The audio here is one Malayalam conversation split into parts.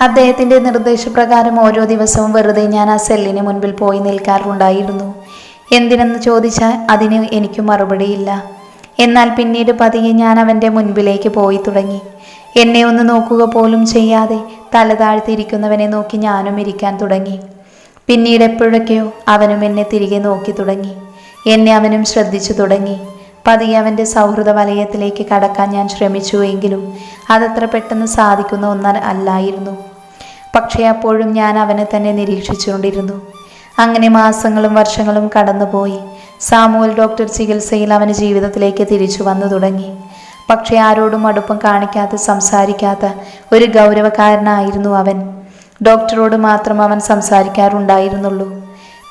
അദ്ദേഹത്തിൻ്റെ നിർദ്ദേശപ്രകാരം ഓരോ ദിവസവും വെറുതെ ഞാൻ ആ സെല്ലിന് മുൻപിൽ പോയി നിൽക്കാറുണ്ടായിരുന്നു. എന്തിനെന്ന് ചോദിച്ചാൽ അതിന് എനിക്ക് മറുപടിയില്ല. എന്നാൽ പിന്നീട് പതിയെ ഞാൻ അവൻ്റെ മുൻപിലേക്ക് പോയി തുടങ്ങി. എന്നെ ഒന്ന് നോക്കുക പോലും ചെയ്യാതെ തല താഴ്ത്തിയിരിക്കുന്നവനെ നോക്കി ഞാനും ഇരിക്കാൻ തുടങ്ങി. പിന്നീട് എപ്പോഴൊക്കെയോ അവനും എന്നെ തിരികെ നോക്കി തുടങ്ങി. എന്നെ അവനും ശ്രദ്ധിച്ചു തുടങ്ങി. പതിയെ അവൻ്റെ സൗഹൃദ വലയത്തിലേക്ക് കടക്കാൻ ഞാൻ ശ്രമിച്ചു. എങ്കിലും അതത്ര പെട്ടെന്ന് സാധിക്കുന്ന ഒന്നും അല്ലായിരുന്നു. പക്ഷേ അപ്പോഴും ഞാൻ അവനെ തന്നെ നിരീക്ഷിച്ചുകൊണ്ടിരുന്നു. അങ്ങനെ മാസങ്ങളും വർഷങ്ങളും കടന്നുപോയി. സാമുവൽ ഡോക്ടർ ചികിത്സയിൽ അവന് ജീവിതത്തിലേക്ക് തിരിച്ചു വന്നു തുടങ്ങി. പക്ഷേ ആരോടും അടുപ്പം കാണിക്കാത്ത, സംസാരിക്കാത്ത ഒരു ഗൗരവക്കാരനായിരുന്നു അവൻ. ഡോക്ടറോട് മാത്രം അവൻ സംസാരിക്കാറുണ്ടായിരുന്നുള്ളൂ.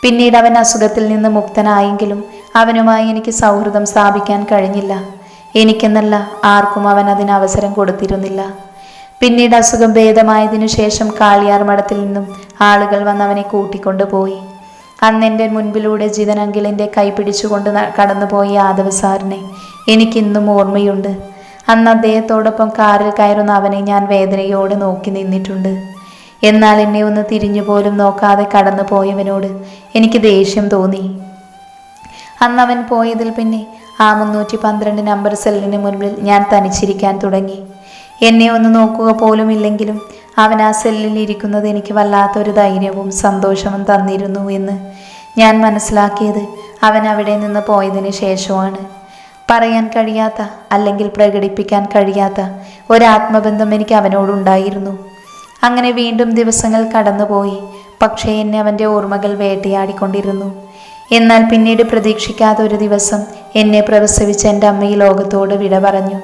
പിന്നീട് അവൻ അസുഖത്തിൽ നിന്ന് മുക്തനായെങ്കിലും അവനുമായി എനിക്ക് സൗഹൃദം സ്ഥാപിക്കാൻ കഴിഞ്ഞില്ല. എനിക്കെന്നല്ല, ആർക്കും അവൻ അതിന് അവസരം കൊടുത്തിരുന്നില്ല. പിന്നീട് അസുഖം ഭേദമായതിനു ശേഷം കാളിയാർ മഠത്തിൽ നിന്നും ആളുകൾ വന്ന് അവനെ കൂട്ടിക്കൊണ്ടുപോയി. അന്ന് എൻ്റെ മുൻപിലൂടെ ജിതനങ്കിളിൻ്റെ കൈ പിടിച്ചുകൊണ്ട് കടന്നുപോയ യാദവ് സാറിനെ എനിക്കിന്നും ഓർമ്മയുണ്ട്. അന്ന് അദ്ദേഹത്തോടൊപ്പം കാറിൽ കയറുന്ന അവനെ ഞാൻ വേദനയോടെ നോക്കി നിന്നിട്ടുണ്ട്. എന്നാൽ എന്നെ ഒന്ന് തിരിഞ്ഞു പോലും നോക്കാതെ കടന്നു പോയവനോട് എനിക്ക് ദേഷ്യം തോന്നി. അന്ന് അവൻ പോയതിൽ പിന്നെ ആ 312 നമ്പർ സെല്ലിന് മുൻപിൽ ഞാൻ തനിച്ചിരിക്കാൻ തുടങ്ങി. എന്നെ ഒന്ന് നോക്കുക പോലും ഇല്ലെങ്കിലും അവൻ ആ സെല്ലിൽ ഇരിക്കുന്നത് എനിക്ക് വല്ലാത്തൊരു ധൈര്യവും സന്തോഷവും തന്നിരുന്നു എന്ന് ഞാൻ മനസ്സിലാക്കിയത് അവൻ അവിടെ നിന്ന് പോയതിന് ശേഷമാണ്. പറയാൻ കഴിയാത്ത, അല്ലെങ്കിൽ പ്രകടിപ്പിക്കാൻ കഴിയാത്ത ഒരാത്മബന്ധം എനിക്ക് അവനോടുണ്ടായിരുന്നു. അങ്ങനെ വീണ്ടും ദിവസങ്ങൾ കടന്നുപോയി. പക്ഷേ എന്നെ അവൻ്റെ ഓർമ്മകൾ വേട്ടയാടിക്കൊണ്ടിരുന്നു. എന്നാൽ പിന്നീട് പ്രതീക്ഷിക്കാത്ത ഒരു ദിവസം എന്നെ പ്രസവിച്ച എൻ്റെ അമ്മ ഈ ലോകത്തോട് വിട പറഞ്ഞു.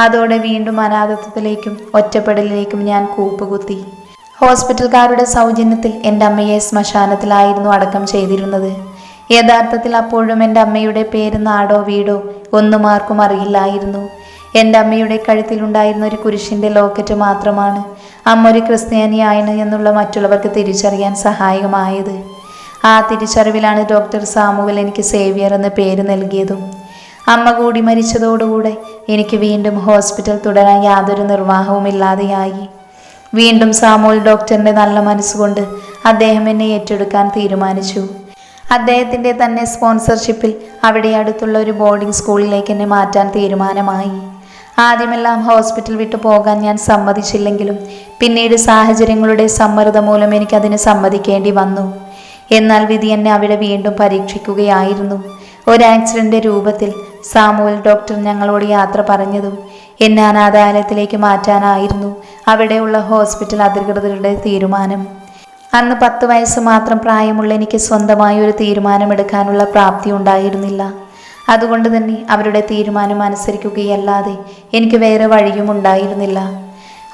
അതോടെ വീണ്ടും അനാഥത്വത്തിലേക്കും ഒറ്റപ്പെടലിലേക്കും ഞാൻ കൂപ്പുകുത്തി. ഹോസ്പിറ്റൽക്കാരുടെ സൗജന്യത്തിൽ എൻ്റെ അമ്മയെ ശ്മശാനത്തിലായിരുന്നു അടക്കം ചെയ്തിരുന്നത്. യഥാർത്ഥത്തിൽ അപ്പോഴും എൻ്റെ അമ്മയുടെ പേര്, നാടോ വീടോ ഒന്നും ആർക്കും അറിയില്ലായിരുന്നു. എൻ്റെ അമ്മയുടെ കഴുത്തിലുണ്ടായിരുന്ന ഒരു കുരിശിൻ്റെ ലോക്കറ്റ് മാത്രമാണ് അമ്മ ഒരു ക്രിസ്ത്യാനിയാണ് എന്നുള്ള മറ്റുള്ളവർക്ക് തിരിച്ചറിയാൻ സഹായകമായത്. ആ തിരിച്ചറിവിലാണ് ഡോക്ടർ സാമുവൽ എനിക്ക് സേവിയർ എന്ന പേര് നൽകിയതും. അമ്മ കൂടി മരിച്ചതോടുകൂടെ എനിക്ക് വീണ്ടും ഹോസ്പിറ്റൽ തുടരാൻ യാതൊരു നിർവാഹവുമില്ലാതെയായി. വീണ്ടും സാമുവൽ ഡോക്ടറിൻ്റെ നല്ല മനസ്സുകൊണ്ട് അദ്ദേഹം എന്നെ ഏറ്റെടുക്കാൻ തീരുമാനിച്ചു. അദ്ദേഹത്തിൻ്റെ തന്നെ സ്പോൺസർഷിപ്പിൽ അവിടെ അടുത്തുള്ള ഒരു ബോർഡിംഗ് സ്കൂളിലേക്ക് എന്നെ മാറ്റാൻ തീരുമാനമായി. ആദ്യമെല്ലാം ഹോസ്പിറ്റൽ വിട്ടു പോകാൻ ഞാൻ സമ്മതിച്ചില്ലെങ്കിലും പിന്നീട് സാഹചര്യങ്ങളുടെ സമ്മർദ്ദം മൂലം എനിക്കതിന് സമ്മതിക്കേണ്ടി വന്നു. എന്നാൽ വിധി എന്നെ അവിടെ വീണ്ടും പരീക്ഷിക്കുകയായിരുന്നു. ഒരു ആക്സിഡന്റ് രൂപത്തിൽ സാമുവൽ ഡോക്ടർ ഞങ്ങളോട് യാത്ര പറഞ്ഞതും എന്നെ അനാഥാലയത്തിലേക്ക് മാറ്റാനായിരുന്നു അവിടെയുള്ള ഹോസ്പിറ്റൽ അധികൃതരുടെ തീരുമാനം. അന്ന് 10 വയസ്സ് മാത്രം പ്രായമുള്ള എനിക്ക് സ്വന്തമായി ഒരു തീരുമാനമെടുക്കാനുള്ള പ്രാപ്തി ഉണ്ടായിരുന്നില്ല. അതുകൊണ്ട് തന്നെ അവരുടെ തീരുമാനം അനുസരിക്കുകയല്ലാതെ എനിക്ക് വേറെ വഴിയും ഉണ്ടായിരുന്നില്ല.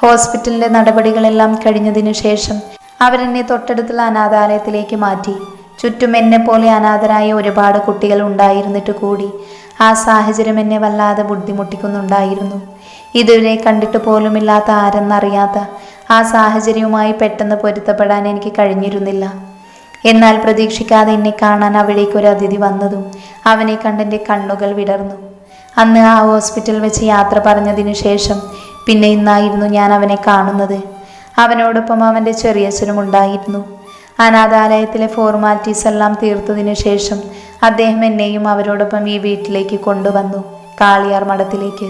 ഹോസ്പിറ്റലിൻ്റെ നടപടികളെല്ലാം കഴിഞ്ഞതിനു ശേഷം അവരെന്നെ തൊട്ടടുത്തുള്ള അനാഥാലയത്തിലേക്ക് മാറ്റി. ചുറ്റും എന്നെ പോലെ അനാഥരായ ഒരുപാട് കുട്ടികൾ ഉണ്ടായിരുന്നിട്ട് കൂടി ആ സാഹചര്യം എന്നെ വല്ലാതെ ബുദ്ധിമുട്ടിക്കുന്നുണ്ടായിരുന്നു. ഇതുവരെ കണ്ടിട്ട് പോലുമില്ലാത്ത, ആരെന്നറിയാത്ത ആ സാഹചര്യവുമായി പെട്ടെന്ന് പൊരുത്തപ്പെടാൻ എനിക്ക് കഴിഞ്ഞിരുന്നില്ല. എന്നാൽ പ്രതീക്ഷിക്കാതെ എന്നെ കാണാൻ അവിടേക്കൊരു അതിഥി വന്നതും അവനെ കണ്ടെൻ്റെ കണ്ണുകൾ വിടർന്നു. അന്ന് ആ ഹോസ്പിറ്റൽ വെച്ച് യാത്ര പറഞ്ഞതിനു ശേഷം പിന്നെ ഇന്നായിരുന്നു ഞാൻ അവനെ കാണുന്നത്. അവനോടൊപ്പം അവൻ്റെ ചെറിയച്ഛനും ഉണ്ടായിരുന്നു. അനാഥാലയത്തിലെ ഫോർമാലിറ്റീസ് എല്ലാം തീർത്തതിനു ശേഷം അദ്ദേഹം എന്നെയും അവരോടൊപ്പം ഈ വീട്ടിലേക്ക് കൊണ്ടുവന്നു, കാളിയാർ മഠത്തിലേക്ക്.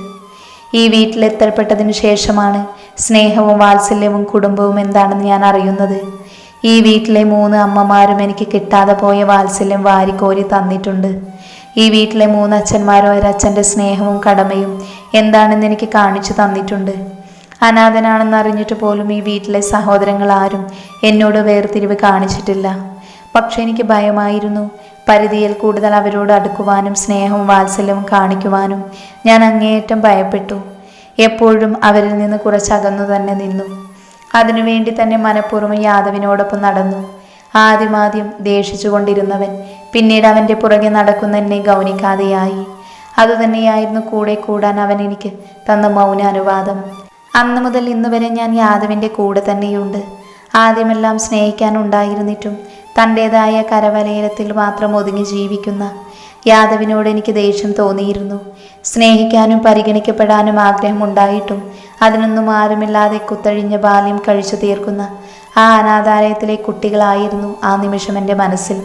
ഈ വീട്ടിലെത്തപ്പെട്ടതിനു ശേഷമാണ് സ്നേഹവും വാത്സല്യവും കുടുംബവും എന്താണെന്ന് ഞാൻ അറിയുന്നത്. ഈ വീട്ടിലെ 3 അമ്മമാരും എനിക്ക് കിട്ടാതെ പോയ വാത്സല്യം വാരിക്കോരി തന്നിട്ടുണ്ട്. ഈ വീട്ടിലെ 3 അച്ഛന്മാരും ഒരച്ഛൻ്റെ സ്നേഹവും കടമയും എന്താണെന്ന് എനിക്ക് കാണിച്ചു തന്നിട്ടുണ്ട്. അനാഥനാണെന്ന് അറിഞ്ഞിട്ട് പോലും ഈ വീട്ടിലെ സഹോദരങ്ങൾ ആരും എന്നോട് വേർതിരിവ് കാണിച്ചിട്ടില്ല. പക്ഷെ എനിക്ക് ഭയമായിരുന്നു. പരിധിയിൽ കൂടുതൽ അവരോട് അടുക്കുവാനും സ്നേഹവും വാത്സല്യവും കാണിക്കുവാനും ഞാൻ അങ്ങേയറ്റം ഭയപ്പെട്ടു. എപ്പോഴും അവരിൽ നിന്ന് കുറച്ചകന്നു തന്നെ നിന്നു. അതിനുവേണ്ടി തന്നെ മനഃപൂർവ്വം യാദവിനോടൊപ്പം നടന്നു. ആദ്യം ദേഷിച്ചു കൊണ്ടിരുന്നവൻ പിന്നീട് അവൻ്റെ പുറകെ നടക്കുന്ന എന്നെ ഗൗനിക്കാതെയായി. അതുതന്നെയായിരുന്നു കൂടെ കൂടാൻ അവൻ എനിക്ക് തന്ന മൗന അനുവാദം. അന്നു മുതൽ ഇന്ന് വരെ ഞാൻ യാദവിൻ്റെ കൂടെ തന്നെയുണ്ട്. ആദ്യമെല്ലാം സ്നേഹിക്കാനുണ്ടായിരുന്നിട്ടും തൻ്റേതായ കരവലയത്തിൽ മാത്രം ഒതുങ്ങി ജീവിക്കുന്ന യാദവിനോട് എനിക്ക് ദേഷ്യം തോന്നിയിരുന്നു. സ്നേഹിക്കാനും പരിഗണിക്കപ്പെടാനും ആഗ്രഹമുണ്ടായിട്ടും അതിനൊന്നും ആരുമില്ലാതെ കുത്തഴിഞ്ഞ ബാല്യം കഴിച്ചു തീർക്കുന്ന ആ അനാഥാലയത്തിലെ കുട്ടികളായിരുന്നു ആ നിമിഷം എൻ്റെ മനസ്സിൽ.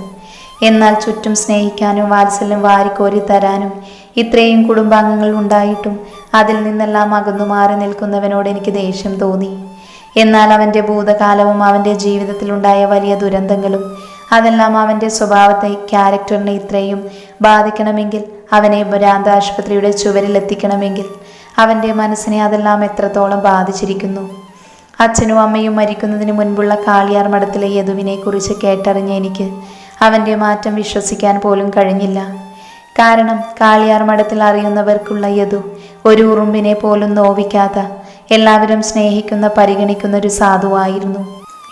എന്നാൽ ചുറ്റും സ്നേഹിക്കാനും വാത്സല്യം വാരിക്കോരി തരാനും ഇത്രയും കുടുംബാംഗങ്ങൾ ഉണ്ടായിട്ടും അതിൽ നിന്നെല്ലാം അകന്നു മാറി നിൽക്കുന്നവനോട് എനിക്ക് ദേഷ്യം തോന്നി. എന്നാൽ അവൻ്റെ ഭൂതകാലവും അവൻ്റെ ജീവിതത്തിലുണ്ടായ വലിയ ദുരന്തങ്ങളും അതെല്ലാം അവൻ്റെ സ്വഭാവത്തെ, ക്യാരക്ടറിനെ ഇത്രയും ബാധിക്കണമെങ്കിൽ, അവനെ ഭ്രാന്താശുപത്രിയുടെ ചുവരിൽ എത്തിക്കണമെങ്കിൽ അവൻ്റെ മനസ്സിനെ അതെല്ലാം എത്രത്തോളം ബാധിച്ചിരിക്കുന്നു. അച്ഛനും അമ്മയും മരിക്കുന്നതിന് മുൻപുള്ള കാളിയാർ മഠത്തിലെ യദുവിനെ കുറിച്ച് കേട്ടറിഞ്ഞ എനിക്ക് അവൻ്റെ മാറ്റം വിശ്വസിക്കാൻ പോലും കഴിഞ്ഞില്ല. കാരണം കാളിയാർ മഠത്തിൽ അറിയുന്നവർക്കുള്ള യദു ഒരു ഉറുമ്പിനെ പോലും നോവിക്കാത്ത, എല്ലാവരും സ്നേഹിക്കുന്ന, പരിഗണിക്കുന്ന ഒരു സാധുവായിരുന്നു.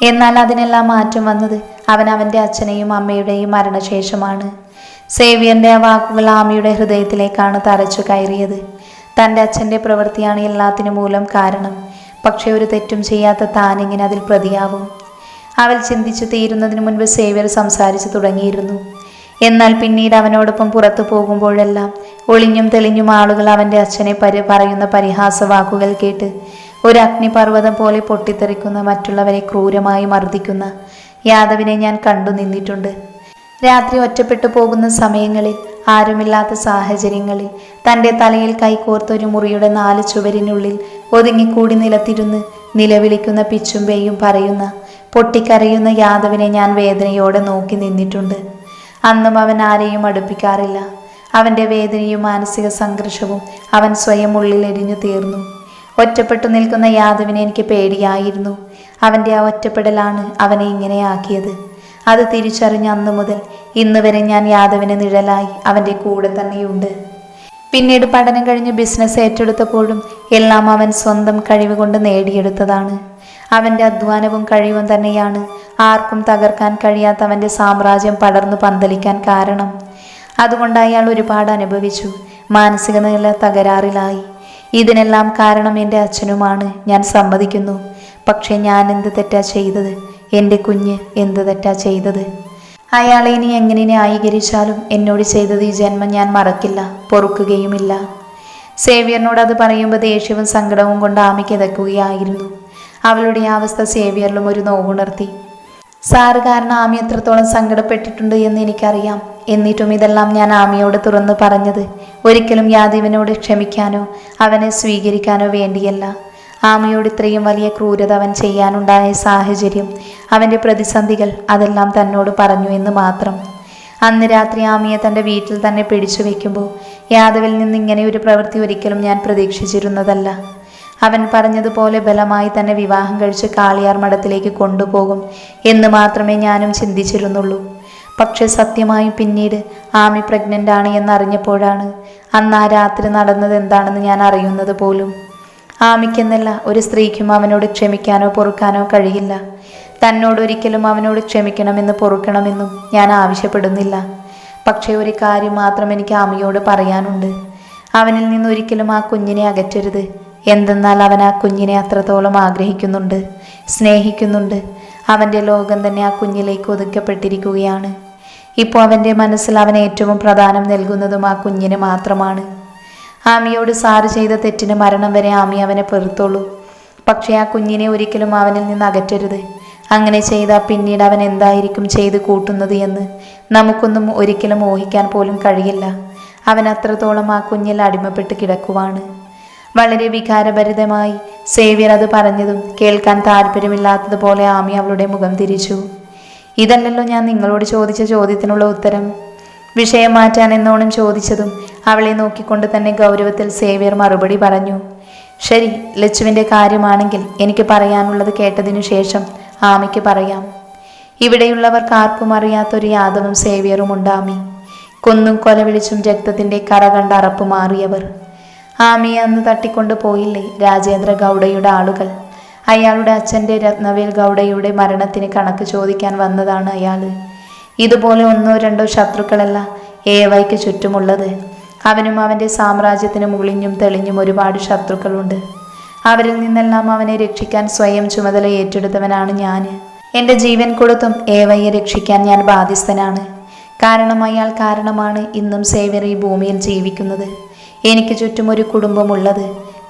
എന്നാൽ അതിനെല്ലാം മാറ്റം വന്നത് അവൻ അവൻ്റെ അച്ഛനെയും അമ്മയുടെയും മരണശേഷമാണ്. സേവ്യറിൻ്റെ ആ വാക്കുകൾ ആമിയുടെ ഹൃദയത്തിലേക്കാണ് തറച്ചു കയറിയത്. തൻ്റെ അച്ഛൻ്റെ പ്രവൃത്തിയാണ് എല്ലാത്തിനും മൂലം കാരണം. പക്ഷെ ഒരു തെറ്റും ചെയ്യാത്ത താനെങ്ങനെ അതിൽ പ്രതിയാവും? അവൾ ചിന്തിച്ചു തീരുന്നതിന് മുൻപ് സേവ്യർ സംസാരിച്ചു തുടങ്ങിയിരുന്നു. എന്നാൽ പിന്നീട് അവനോടൊപ്പം പുറത്തു പോകുമ്പോഴെല്ലാം ഒളിഞ്ഞും തെളിഞ്ഞും ആളുകൾ അവൻ്റെ അച്ഛനെ പറയുന്ന പരിഹാസ വാക്കുകൾ കേട്ട് ഒരു അഗ്നിപർവ്വതം പോലെ പൊട്ടിത്തെറിക്കുന്ന, മറ്റുള്ളവരെ ക്രൂരമായി മർദ്ദിക്കുന്ന യാദവിനെ ഞാൻ കണ്ടു നിന്നിട്ടുണ്ട്. രാത്രി ഒറ്റപ്പെട്ടു പോകുന്ന സമയങ്ങളിൽ, ആരുമില്ലാത്ത സാഹചര്യങ്ങളിൽ തൻ്റെ തലയിൽ കൈകോർത്തൊരു മുറിയുടെ 4 ചുവരിനുള്ളിൽ ഒതുങ്ങിക്കൂടി നിലത്തിരുന്ന് നിലവിളിക്കുന്ന, പിച്ചും പേയും പറയുന്ന, പൊട്ടിക്കരയുന്ന യാദവിനെ ഞാൻ വേദനയോടെ നോക്കി നിന്നിട്ടുണ്ട്. അന്നും അവൻ ആരെയും അടുപ്പിക്കാറില്ല. അവൻ്റെ വേദനയും മാനസിക സംഘർഷവും അവൻ സ്വയം ഉള്ളിൽ എരിഞ്ഞു തീർന്നു. ഒറ്റപ്പെട്ടു നിൽക്കുന്ന യാദവിനെ എനിക്ക് പേടിയായിരുന്നു. അവൻ്റെ ആ ഒറ്റപ്പെടലാണ് അവനെ ഇങ്ങനെയാക്കിയത്. അത് തിരിച്ചറിഞ്ഞ അന്നു മുതൽ ഇന്ന് വരെ ഞാൻ യാദവിന് നിഴലായി അവൻ്റെ കൂടെ തന്നെയുണ്ട്. പിന്നീട് പഠനം കഴിഞ്ഞ് ബിസിനസ് ഏറ്റെടുത്തപ്പോഴും എല്ലാം അവൻ സ്വന്തം കഴിവ് കൊണ്ട് നേടിയെടുത്തതാണ്. അവൻ്റെ അധ്വാനവും കഴിവും തന്നെയാണ് ആർക്കും തകർക്കാൻ കഴിയാത്ത അവൻ്റെ സാമ്രാജ്യം പടർന്നു പന്തലിക്കാൻ കാരണം. അതുകൊണ്ട് അയാൾ ഒരുപാട് അനുഭവിച്ചു. മാനസിക നില തകരാറിലായി. ഇതിനെല്ലാം കാരണം എൻ്റെ അച്ഛനുമാണ്, ഞാൻ സമ്മതിക്കുന്നു. പക്ഷെ ഞാൻ എന്ത് തെറ്റാ ചെയ്തത്? എൻ്റെ കുഞ്ഞ് എന്ത് തെറ്റാ ചെയ്തത്? അയാളെ ഇനി എങ്ങനെ ന്യായീകരിച്ചാലും എന്നോട് ചെയ്തത് ഈ ജന്മം ഞാൻ മറക്കില്ല, പൊറുക്കുകയുമില്ല. സേവ്യറിനോട് അത് പറയുമ്പോൾ ദേഷ്യവും സങ്കടവും കൊണ്ട് ആമി കിതക്കുകയായിരുന്നു. അവളുടെ അവസ്ഥ സേവ്യറിലും ഒരു നോവുണർത്തി. സാറ് കാരണം ആമി എത്രത്തോളം സങ്കടപ്പെട്ടിട്ടുണ്ട് എന്ന് എനിക്കറിയാം. എന്നിട്ടും ഇതെല്ലാം ഞാൻ ആമിയോട് തുറന്നു പറഞ്ഞത് ഒരിക്കലും യാദവിനോട് ക്ഷമിക്കാനോ അവനെ സ്വീകരിക്കാനോ വേണ്ടിയല്ല. ആമിയോട് ഇത്രയും വലിയ ക്രൂരത അവൻ ചെയ്യാനുണ്ടായ സാഹചര്യം, അവൻ്റെ പ്രതിസന്ധികൾ, അതെല്ലാം തന്നോട് പറഞ്ഞു എന്ന് മാത്രം. അന്ന് രാത്രി ആമിയെ തൻ്റെ വീട്ടിൽ തന്നെ പിടിച്ചു വെക്കുമ്പോൾ യാദവിൽ നിന്ന് ഇങ്ങനെ ഒരു പ്രവൃത്തി ഒരിക്കലും ഞാൻ പ്രതീക്ഷിച്ചിരുന്നതല്ല. അവൻ പറഞ്ഞതുപോലെ ബലമായി തന്നെ വിവാഹം കഴിച്ച് കാളിയാർ മഠത്തിലേക്ക് കൊണ്ടുപോകും എന്ന് മാത്രമേ ഞാനും ചിന്തിച്ചിരുന്നുള്ളൂ. പക്ഷെ സത്യമായും പിന്നീട് ആമി പ്രഗ്നൻ്റ് ആണ് എന്നറിഞ്ഞപ്പോഴാണ് അന്ന് ആ രാത്രി നടന്നത് എന്താണെന്ന് ഞാൻ അറിയുന്നത് പോലും. ആമിക്കെന്നല്ല, ഒരു സ്ത്രീക്കും അവനോട് ക്ഷമിക്കാനോ പൊറുക്കാനോ കഴിയില്ല. തന്നോടൊരിക്കലും അവനോട് ക്ഷമിക്കണമെന്ന് പൊറുക്കണമെന്നും ഞാൻ ആവശ്യപ്പെടുന്നില്ല. പക്ഷേ ഒരു കാര്യം മാത്രം എനിക്ക് ആമിയോട് പറയാനുണ്ട്. അവനിൽ നിന്ന് ഒരിക്കലും ആ കുഞ്ഞിനെ അകറ്റരുത്. എന്തെന്നാൽ അവൻ ആ കുഞ്ഞിനെ അത്രത്തോളം ആഗ്രഹിക്കുന്നുണ്ട്, സ്നേഹിക്കുന്നുണ്ട്. അവൻ്റെ ലോകം തന്നെ ആ കുഞ്ഞിലേക്ക് ഒതുക്കപ്പെട്ടിരിക്കുകയാണ്. ഇപ്പോൾ അവൻ്റെ മനസ്സിൽ അവൻ ഏറ്റവും പ്രാധാന്യം നൽകുന്നതും ആ കുഞ്ഞിന് മാത്രമാണ്. ആമിയോട് സാറ് ചെയ്ത തെറ്റിന് മരണം വരെ ആമി അവനെ പെറുത്തുള്ളൂ. പക്ഷേ ആ കുഞ്ഞിനെ ഒരിക്കലും അവനിൽ നിന്ന് അകറ്റരുത്. അങ്ങനെ ചെയ്താൽ പിന്നീട് അവൻ എന്തായിരിക്കും ചെയ്ത് കൂട്ടുന്നത് എന്ന് നമുക്കൊന്നും ഒരിക്കലും ഊഹിക്കാൻ പോലും കഴിയില്ല. അവൻ അത്രത്തോളം ആ കുഞ്ഞിൽ അടിമപ്പെട്ട് കിടക്കുവാണ്. വളരെ വികാരഭരിതമായി സേവ്യർ അത് പറഞ്ഞതും കേൾക്കാൻ താല്പര്യമില്ലാത്തതുപോലെ ആമി അവളുടെ മുഖം തിരിച്ചു. ഇതല്ലല്ലോ ഞാൻ നിങ്ങളോട് ചോദിച്ച ചോദ്യത്തിനുള്ള ഉത്തരം. വിഷയം മാറ്റാൻ എന്നോണം ചോദിച്ചതും അവളെ നോക്കിക്കൊണ്ട് തന്നെ ഗൗരവത്തിൽ സേവ്യർ മറുപടി പറഞ്ഞു. ശരി, ലച്ചുവിൻ്റെ കാര്യമാണെങ്കിൽ എനിക്ക് പറയാനുള്ളത് കേട്ടതിനു ശേഷം ആമിക്ക് പറയാം. ഇവിടെയുള്ളവർക്ക് ആർക്കും അറിയാത്തൊരു യാദവും സേവ്യറും ഉണ്ടാമി. കൊന്നും കൊലവിളിച്ചും രക്തത്തിൻ്റെ കറ കണ്ട് അറപ്പ് മാറിയവർ. ആമിയെ അന്ന് തട്ടിക്കൊണ്ടു പോയില്ലേ രാജേന്ദ്ര ഗൗഡയുടെ ആളുകൾ? അയാളുടെ അച്ഛൻ്റെ രത്നവേൽ ഗൗഡയുടെ മരണത്തിന് കണക്ക് ചോദിക്കാൻ വന്നതാണ് അയാൾ. ഇതുപോലെ 1-2 ശത്രുക്കളല്ല ഏവയ്ക്ക് ചുറ്റുമുള്ളത്. അവനും അവൻ്റെ സാമ്രാജ്യത്തിന് മുളിഞ്ഞും തെളിഞ്ഞും ഒരുപാട് ശത്രുക്കളുണ്ട്. അവരിൽ നിന്നെല്ലാം അവനെ രക്ഷിക്കാൻ സ്വയം ചുമതല ഏറ്റെടുത്തവനാണ് ഞാൻ. എൻ്റെ ജീവൻ കൊടുത്തും ഏവയെ രക്ഷിക്കാൻ ഞാൻ ബാധ്യസ്ഥനാണ്. കാരണം അയാൾ കാരണമാണ് ഇന്നും സേവ്യർ ഈ ഭൂമിയിൽ ജീവിക്കുന്നത്. എനിക്ക് ചുറ്റും ഒരു കുടുംബമുള്ളത്.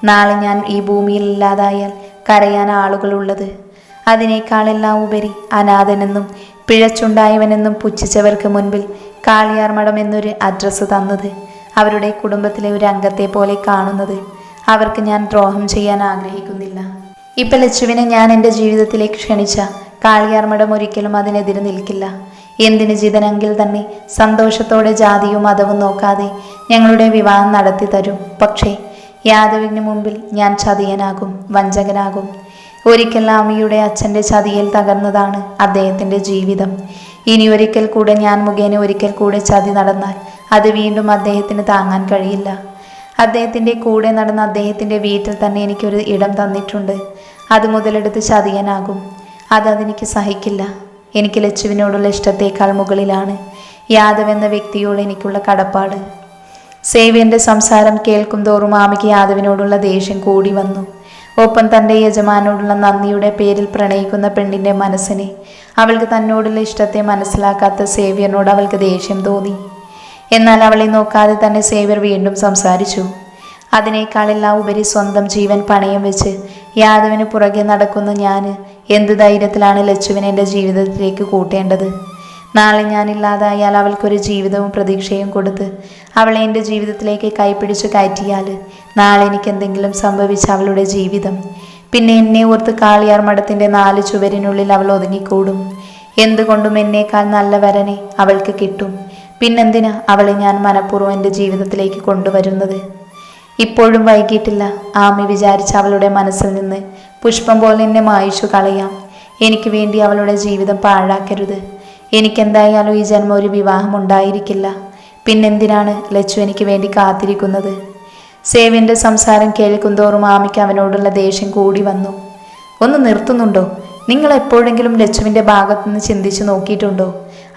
നാളെ ഞാൻ ഈ ഭൂമിയിൽ ഇല്ലാതായാൽ കരയാൻ ആളുകളുള്ളത്. അതിനേക്കാളെല്ലാം ഉപരി അനാഥനെന്നും പിഴച്ചുണ്ടായവനെന്നും പുച്ഛിച്ചവർക്ക് മുൻപിൽ കാളിയാർ മഠം എന്നൊരു അഡ്രസ്സ് തന്നത്, അവരുടെ കുടുംബത്തിലെ ഒരു അംഗത്തെ പോലെ കാണുന്നത് അവർക്ക് ഞാൻ ദ്രോഹം ചെയ്യാൻ ആഗ്രഹിക്കുന്നില്ല. ഇപ്പം ലച്ചുവിനെ ഞാൻ എൻ്റെ ജീവിതത്തിലേക്ക് ക്ഷണിച്ച കാളിയാർ മഠം ഒരിക്കലും അതിനെതിരെ നിൽക്കില്ല. എന്തിന് ജിതനെങ്കിൽ തന്നെ സന്തോഷത്തോടെ ജാതിയും മതവും നോക്കാതെ ഞങ്ങളുടെ വിവാഹം നടത്തി തരും. പക്ഷേ യാദവിന് മുമ്പിൽ ഞാൻ ചതിയനാകും, വഞ്ചകനാകും. ഒരിക്കൽ ആമിയുടെ അച്ഛൻ്റെ ചതിയിൽ തകർന്നതാണ് അദ്ദേഹത്തിൻ്റെ ജീവിതം. ഇനി ഒരിക്കൽ കൂടെ ഞാൻ മുഖേന ഒരിക്കൽ കൂടെ ചതി നടന്നാൽ അത് വീണ്ടും അദ്ദേഹത്തിന് താങ്ങാൻ കഴിയില്ല. അദ്ദേഹത്തിൻ്റെ കൂടെ നടന്ന അദ്ദേഹത്തിൻ്റെ വീട്ടിൽ തന്നെ എനിക്കൊരു ഇടം തന്നിട്ടുണ്ട്. അത് മുതലെടുത്ത് ചതിയനാകും. അതെനിക്ക് സഹിക്കില്ല. എനിക്ക് ലച്ചുവിനോടുള്ള ഇഷ്ടത്തേക്കാൾ മുകളിലാണ് യാദവ് എന്ന വ്യക്തിയോട് എനിക്കുള്ള കടപ്പാട്. സേവ്യൻ്റെ സംസാരം കേൾക്കും തോറും ആമിക്ക് യാദവിനോടുള്ള ദേഷ്യം കൂടി വന്നു. ഒപ്പം തൻ്റെ യജമാനോടുള്ള നന്ദിയുടെ പേരിൽ പ്രണയിക്കുന്ന പെണ്ണിൻ്റെ മനസ്സിനെ, അവൾക്ക് തന്നോടുള്ള ഇഷ്ടത്തെ മനസ്സിലാക്കാത്ത സേവ്യറിനോട് അവൾക്ക് ദേഷ്യം തോന്നി. എന്നാൽ അവളെ നോക്കാതെ തന്നെ സേവ്യർ വീണ്ടും സംസാരിച്ചു. അതിനേക്കാളെല്ലാം ഉപരി സ്വന്തം ജീവൻ പണയം വെച്ച് യാദവിന് പുറകെ നടക്കുന്ന ഞാൻ എന്ത് ധൈര്യത്തിലാണ് ലച്ചുവിനെ എൻ്റെ ജീവിതത്തിലേക്ക് കൂട്ടേണ്ടത്? നാളെ ഞാനില്ലാതായാൽ അവൾക്കൊരു ജീവിതവും പ്രതീക്ഷയും കൊടുത്ത് അവളെ എൻ്റെ ജീവിതത്തിലേക്ക് കൈപ്പിടിച്ച് കയറ്റിയാൽ നാളെ എനിക്ക് എന്തെങ്കിലും സംഭവിച്ച അവളുടെ ജീവിതം, പിന്നെ എന്നെ ഓർത്ത് കാളിയാർ മഠത്തിൻ്റെ 4 ചുവരിനുള്ളിൽ അവൾ ഒതുങ്ങിക്കൂടും. എന്തുകൊണ്ടും എന്നേക്കാൾ നല്ല വരനെ അവൾക്ക് കിട്ടും. പിന്നെന്തിനാ അവളെ ഞാൻ മനഃപൂർവ്വം എൻ്റെ ജീവിതത്തിലേക്ക് കൊണ്ടുവരുന്നത്? ഇപ്പോഴും വൈകിട്ടില്ല. ആമി വിചാരിച്ച അവളുടെ മനസ്സിൽ നിന്ന് പുഷ്പം പോലെ എന്നെ മായിച്ചു കളയാം. എനിക്ക് വേണ്ടി അവളുടെ ജീവിതം പാഴാക്കരുത്. എനിക്കെന്തായാലും ഈ ജന്മം ഒരു വിവാഹം ഉണ്ടായിരിക്കില്ല. പിന്നെന്തിനാണ് ലച്ചു എനിക്ക് വേണ്ടി കാത്തിരിക്കുന്നത്? സേവ്യൻ്റെ സംസാരം കേൾക്കുന്തോറും ആമിക്ക് അവനോടുള്ള ദേഷ്യം കൂടി വന്നു. ഒന്ന് നിർത്തുന്നുണ്ടോ? നിങ്ങൾ എപ്പോഴെങ്കിലും ലച്ചുവിൻ്റെ ഭാഗത്തുനിന്ന് ചിന്തിച്ചു നോക്കിയിട്ടുണ്ടോ?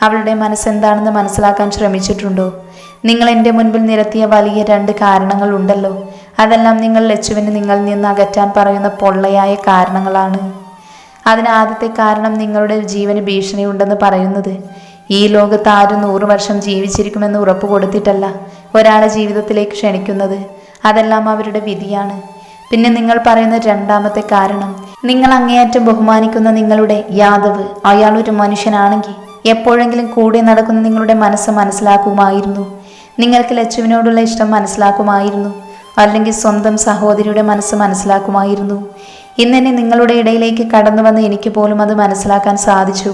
അവളുടെ മനസ്സെന്താണെന്ന് മനസ്സിലാക്കാൻ ശ്രമിച്ചിട്ടുണ്ടോ? നിങ്ങൾ എൻ്റെ മുൻപിൽ നിരത്തിയ വലിയ 2 കാരണങ്ങളുണ്ടല്ലോ. അതെല്ലാം നിങ്ങൾ ലച്ചുവിന് നിങ്ങളിൽ നിന്ന് അകറ്റാൻ പറയുന്ന പൊള്ളയായ കാരണങ്ങളാണ്. അതിന് ആദ്യത്തെ കാരണം നിങ്ങളുടെ ജീവന് ഭീഷണിയുണ്ടെന്ന് പറയുന്നത്. ഈ ലോകത്ത് ആരും 100 വർഷം ജീവിച്ചിരിക്കുമെന്ന് ഉറപ്പ് കൊടുത്തിട്ടല്ല ഒരാളെ ജീവിതത്തിലേക്ക് ക്ഷണിക്കുന്നത്. അതെല്ലാം അവരുടെ വിധിയാണ്. പിന്നെ നിങ്ങൾ പറയുന്ന 2ാമത്തെ കാരണം, നിങ്ങൾ അങ്ങേയറ്റം ബഹുമാനിക്കുന്ന നിങ്ങളുടെ യാദവ് അയാളൊരു മനുഷ്യനാണെങ്കിൽ എപ്പോഴെങ്കിലും കൂടെ നടക്കുന്ന നിങ്ങളുടെ മനസ്സ് മനസ്സിലാക്കുമായിരുന്നു. നിങ്ങൾക്ക് ലച്ചുവിനോടുള്ള ഇഷ്ടം മനസ്സിലാക്കുമായിരുന്നു. അല്ലെങ്കിൽ സ്വന്തം സഹോദരിയുടെ മനസ്സ് മനസ്സിലാക്കുമായിരുന്നു. ഇന്നെന്നെ നിങ്ങളുടെ ഇടയിലേക്ക് കടന്നു വന്ന് എനിക്ക് പോലും അത് മനസ്സിലാക്കാൻ സാധിച്ചു.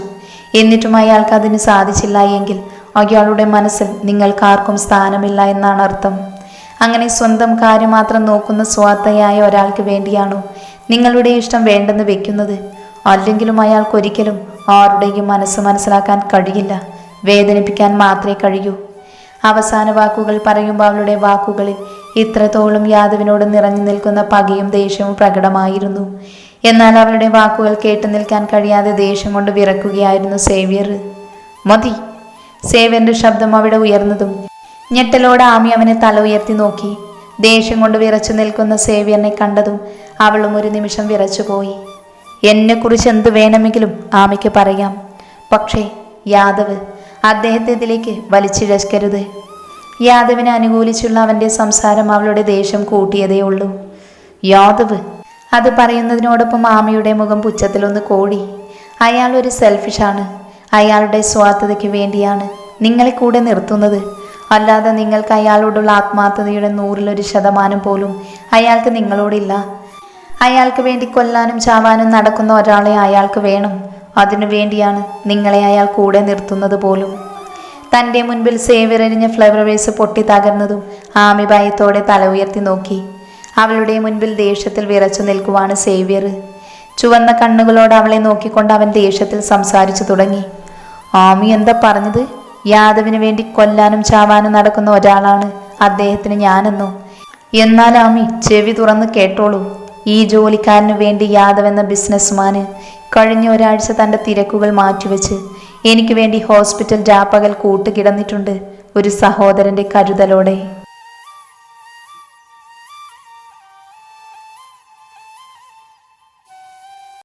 എന്നിട്ടും അയാൾക്ക് അതിന് സാധിച്ചില്ല എങ്കിൽ അയാളുടെ മനസ്സിൽ നിങ്ങൾക്കാർക്കും സ്ഥാനമില്ല എന്നാണ് അർത്ഥം. അങ്ങനെ സ്വന്തം കാര്യം മാത്രം നോക്കുന്ന സ്വാർത്ഥയായ ഒരാൾക്ക് വേണ്ടിയാണോ നിങ്ങളുടെ ഇഷ്ടം വേണ്ടെന്ന് വെക്കുന്നത്? അല്ലെങ്കിലും അയാൾക്കൊരിക്കലും ആരുടെയും മനസ്സ് മനസ്സിലാക്കാൻ കഴിയില്ല. വേദനിപ്പിക്കാൻ മാത്രമേ കഴിയൂ. അവസാന വാക്കുകൾ പറയുമ്പോൾ അവളുടെ വാക്കുകളിൽ ഇത്രത്തോളം യാദവിനോട് നിറഞ്ഞു നിൽക്കുന്ന പകയും ദേഷ്യവും പ്രകടമായിരുന്നു. എന്നാൽ അവളുടെ വാക്കുകൾ കേട്ടു നിൽക്കാൻ കഴിയാതെ ദേഷ്യം കൊണ്ട് വിറക്കുകയായിരുന്നു സേവ്യർ. മതി! സേവ്യറിന്റെ ശബ്ദം അവിടെ ഉയർന്നതും ഞെട്ടലോടെ ആമി അവനെ തല ഉയർത്തി നോക്കി. ദേഷ്യം കൊണ്ട് വിറച്ചു നിൽക്കുന്ന സേവ്യറിനെ കണ്ടതും അവളും ഒരു നിമിഷം വിറച്ചുപോയി. എന്നെക്കുറിച്ച് എന്ത് വേണമെങ്കിലും ആമിക്ക് പറയാം. പക്ഷേ യാദവ്, അദ്ദേഹത്തെ ഇതിലേക്ക് വലിച്ചിഴക്കരുത്. യാദവിനെ അനുകൂലിച്ചുള്ള അവൻ്റെ സംസാരം അവളുടെ ദേഷ്യം കൂട്ടിയതേ ഉള്ളൂ. യാദവ്! അത് പറയുന്നതിനോടൊപ്പം ആമിയുടെ മുഖം പുച്ഛത്തിലൊന്ന് കോടി. അയാൾ ഒരു സെൽഫിഷാണ്. അയാളുടെ സ്വാർത്ഥതയ്ക്ക് വേണ്ടിയാണ് നിങ്ങളെ കൂടെ നിർത്തുന്നത്. അല്ലാതെ നിങ്ങൾക്ക് അയാളോടുള്ള ആത്മാർത്ഥതയുടെ 100% പോലും അയാൾക്ക് നിങ്ങളോടില്ല. അയാൾക്ക് വേണ്ടി കൊല്ലാനും ചാവാനും നടക്കുന്ന ഒരാളെ അയാൾക്ക് വേണം. അതിനു വേണ്ടിയാണ് നിങ്ങളെ അയാൾ കൂടെ നിർത്തുന്നത് പോലും. തൻ്റെ മുൻപിൽ സേവ്യറിഞ്ഞ ഫ്ലവർ വേസ് പൊട്ടി തകർന്നതും ആമി ഭയത്തോടെ തല ഉയർത്തി നോക്കി. അവളുടെ മുൻപിൽ ദേഷ്യത്തിൽ വിറച്ചു നിൽക്കുവാണ് സേവ്യർ. ചുവന്ന കണ്ണുകളോട് അവളെ നോക്കിക്കൊണ്ട് അവൻ ദേഷ്യത്തിൽ സംസാരിച്ചു തുടങ്ങി. ആമി എന്താ പറഞ്ഞത്? യാദവിന് വേണ്ടി കൊല്ലാനും ചാവാനും നടക്കുന്ന ഒരാളാണ് അദ്ദേഹത്തിന് ഞാനെന്നോ? എന്നാൽ ആമി ചെവി തുറന്ന് കേട്ടോളൂ. ഈ ജോലിക്കാരന് വേണ്ടി യാദവ് എന്ന ബിസിനസ്മാന് കഴിഞ്ഞ ഒരാഴ്ച തൻ്റെ തിരക്കുകൾ മാറ്റിവെച്ച് എനിക്ക് വേണ്ടി ഹോസ്പിറ്റൽ രാപ്പകൽ കൂട്ടുകിടന്നിട്ടുണ്ട്, ഒരു സഹോദരൻ്റെ കരുതലോടെ.